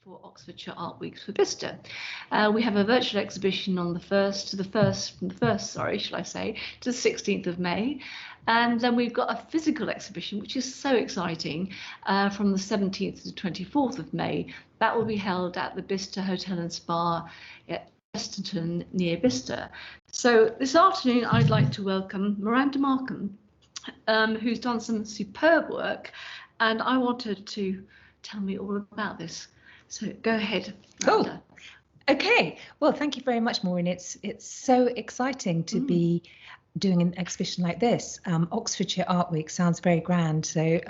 for Oxfordshire Artweeks for Bicester. We have a virtual exhibition on the 1st to the 16th of May. And then we've got a physical exhibition, which is so exciting, from the 17th to the 24th of May. That will be held at the Bicester Hotel and Spa at Chesterton near Bicester. So this afternoon, I'd like to welcome Miranda Markham, who's done some superb work, and I wanted to tell me all about this. So go ahead, Miranda. Oh, okay. Well, thank you very much, Maureen. It's so exciting to be doing an exhibition like this. Oxfordshire Artweeks sounds very grand. So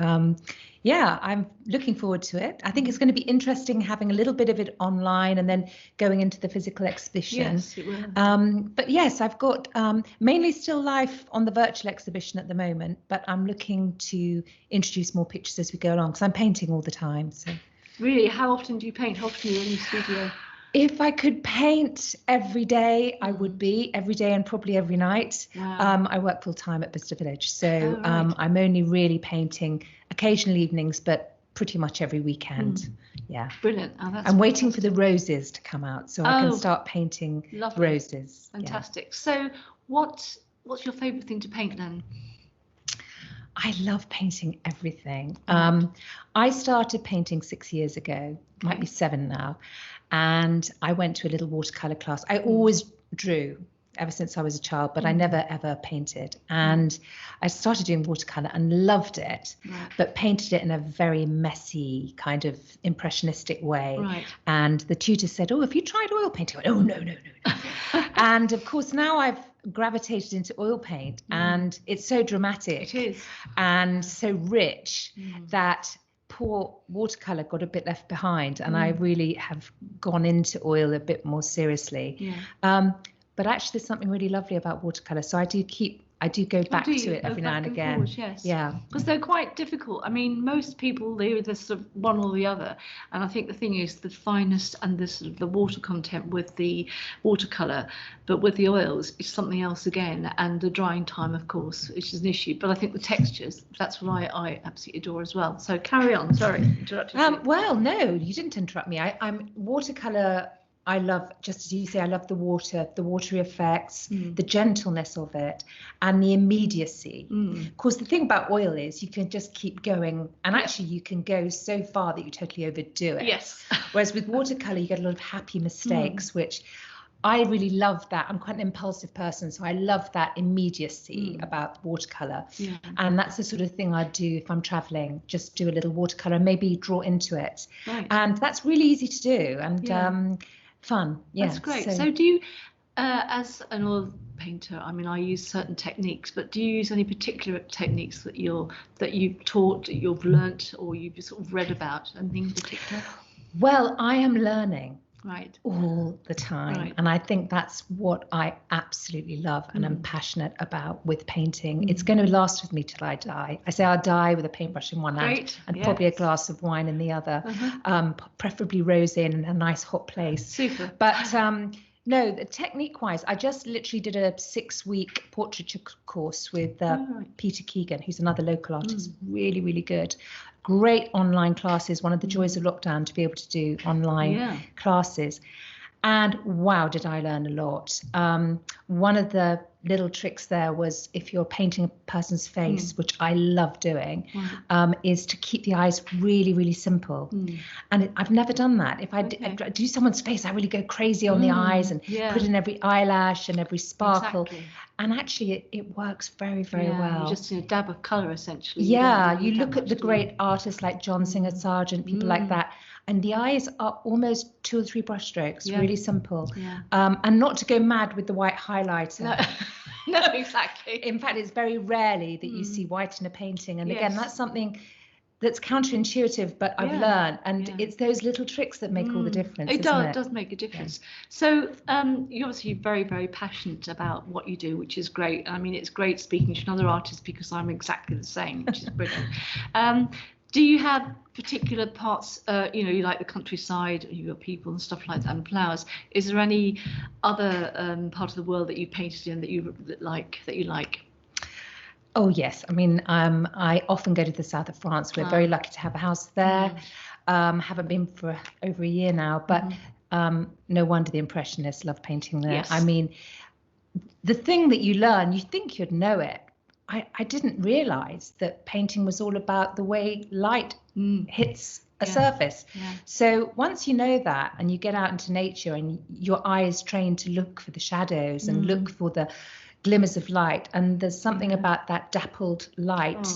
yeah, I'm looking forward to it. I think it's going to be interesting having a little bit of it online and then going into the physical exhibition. Yes, it will. But yes, I've got mainly still life on the virtual exhibition at the moment, but I'm looking to introduce more pictures as we go along because I'm painting all the time. So. Really, how often do you paint? How often are you in the studio? If I could paint every day, I would be every day and probably every night. Wow. I work full time at Bicester Village, so right. I'm only really painting occasional evenings, but pretty much every weekend. Yeah. Brilliant. Oh, that's I'm waiting for the roses to come out so I can start painting roses. Fantastic. Yeah. So what's your favourite thing to paint then? I love painting everything. I started painting 6 years ago, might be 7 now, and I went to a little watercolour class. I always drew ever since I was a child, but I never ever painted. And I started doing watercolour and loved it, but painted it in a very messy kind of impressionistic way. Right. And the tutor said, "Oh, have you tried oil painting?" I went, "Oh, no." And of course now I've gravitated into oil paint and it's so dramatic. It is. And so rich that poor watercolour got a bit left behind, and I really have gone into oil a bit more seriously. Yeah. But actually there's something really lovely about watercolour, so I do go back to it every now and again. Forward, yes. Yeah, because they're quite difficult. I mean, most people, they're either sort of one or the other, and I think the thing is the fineness and the sort of the water content with the watercolour, but with the oils it's something else again, and the drying time, of course, which is an issue. But I think the textures, that's what I absolutely adore as well. So carry on. Sorry, interrupted you. Well, no, you didn't interrupt me. I'm watercolour. I love, just as you say, I love the watery effects, the gentleness of it, and the immediacy. Of course, the thing about oil is you can just keep going, and actually you can go so far that you totally overdo it. Yes. Whereas with watercolour, you get a lot of happy mistakes, which I really love that. I'm quite an impulsive person, so I love that immediacy about watercolour. Yeah. And that's the sort of thing I'd do if I'm travelling, just do a little watercolour, maybe draw into it. Right. And that's really easy to do. And fun. Yeah, that's great. So do you, as an oil painter, I mean, I use certain techniques, but do you use any particular techniques that you've taught, you've learnt, or you've sort of read about? Anything in particular? Well, I am learning all the time, and I think that's what I absolutely love and am passionate about with painting. It's going to last with me till I die. I say I'll die with a paintbrush in one hand and probably a glass of wine in the other, preferably rosé in a nice hot place. Super. But no, technique wise, I just literally did a 6-week portraiture course with Peter Keegan, who's another local artist, really, really good. Great online classes, one of the joys of lockdown to be able to do online classes. And wow, did I learn a lot. One of the little tricks there was, if you're painting a person's face, which I love doing, is to keep the eyes really, really simple. And I've never done that. If I do someone's face, I really go crazy on the eyes and put in every eyelash and every sparkle. Exactly. And actually it works very, very well. You just a dab of colour, essentially. Yeah, you look at the great artists like John Singer Sargent, people like that, and the eyes are almost 2 or 3 brush strokes, really simple. Yeah. And not to go mad with the white highlighter. No, exactly. In fact, it's very rarely that you see white in a painting. And again, that's something that's counterintuitive, but I've learned. And it's those little tricks that make all the difference. It does make a difference. Yeah. So you're obviously very, very passionate about what you do, which is great. I mean, it's great speaking to another artist because I'm exactly the same, which is brilliant. Do you have particular parts, you like the countryside, you've got people and stuff like that, and flowers? Is there any other part of the world that you painted in that you like? Oh yes, I mean, I often go to the south of France. We're very lucky to have a house there. Haven't been for over a year now, but no wonder the Impressionists love painting there. Yes. I mean, the thing that you learn, you think you'd know it. I didn't realize that painting was all about the way light hits a surface. Yeah. So once you know that and you get out into nature and your eye is trained to look for the shadows and look for the glimmers of light, and there's something about that dappled light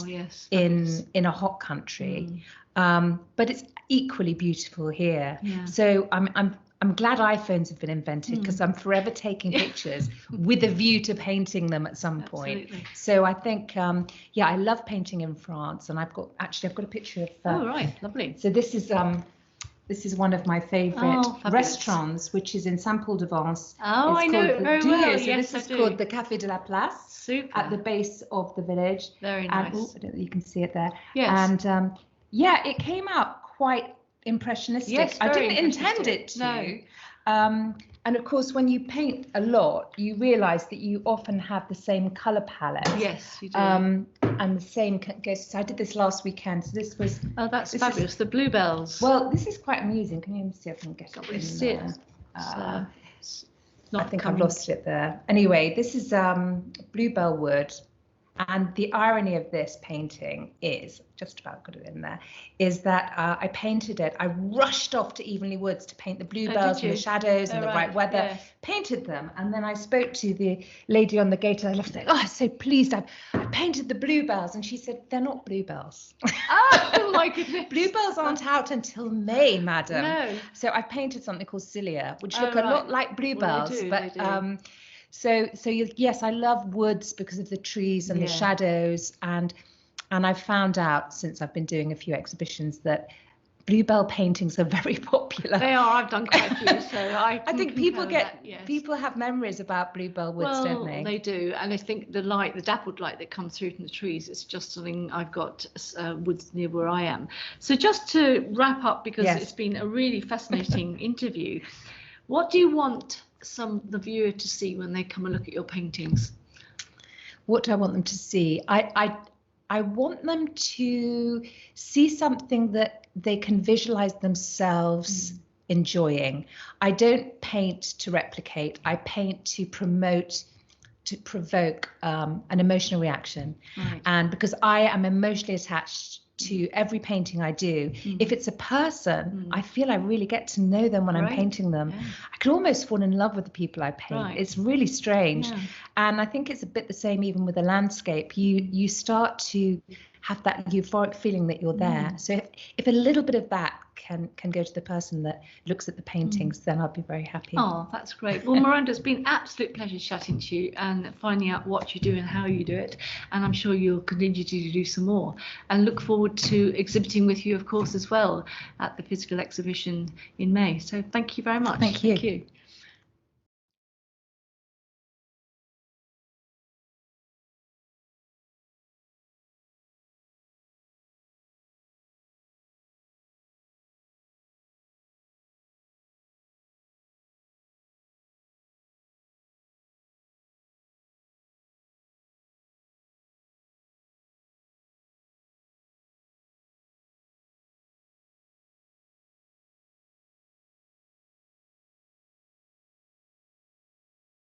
in a hot country, but it's equally beautiful here. So I'm glad iPhones have been invented, because I'm forever taking pictures with a view to painting them at some point. So I think, I love painting in France, and I've got a picture of. Oh, right, lovely. So this is one of my favourite restaurants, which is in Saint-Paul-de-Vence. Oh, I know it very well. So this is called the Café de la Place. Super. At the base of the village. Very nice. And, I don't know, you can see it there. Yes. And it came out quite impressionistic. Yes, I didn't intend it to. No. And of course, when you paint a lot, you realise that you often have the same colour palette. Yes, you do. And the same goes. So I did this last weekend. So this was. Oh, that's fabulous. The bluebells. Well, this is quite amusing. Can you see if I can get it in see there? I think I've lost it there. Anyway, this is bluebell wood. And the irony of this painting is, just about got it in there, is that I painted it. I rushed off to Evenly Woods to paint the bluebells and the shadows and the right weather, painted them. And then I spoke to the lady on the gate, and I left there, I'm so pleased I painted the bluebells. And she said, they're not bluebells. Oh, my goodness. Bluebells aren't out until May, madam. No. So I painted something called cilia, which look a lot like bluebells. Well, but they do. So yes, I love woods because of the trees and the shadows, and I've found out since I've been doing a few exhibitions that bluebell paintings are very popular. They are. I've done quite a few, so I think people have memories about bluebell woods, don't they? They do, and I think the dappled light that comes through from the trees, it's just something I've got woods near where I am. So just to wrap up, because it's been a really fascinating interview, what do you want the viewer to see when they come and look at your paintings? What do I want them to see? I want them to see something that they can visualize themselves enjoying. I don't paint to replicate. I paint to promote, to provoke an emotional reaction. Right. And because I am emotionally attached to every painting I do, if it's a person, I feel I really get to know them when I'm painting them. I can almost fall in love with the people I paint. It's really strange. And I think it's a bit the same even with a landscape. You start to have that euphoric feeling that you're there. So if a little bit of that can go to the person that looks at the paintings, then I'll be very happy. Oh, that's great. Well, Miranda, it's been an absolute pleasure chatting to you and finding out what you do and how you do it. And I'm sure you'll continue to do some more. And look forward to exhibiting with you, of course, as well at the physical exhibition in May. So thank you very much. Thank you. Thank you.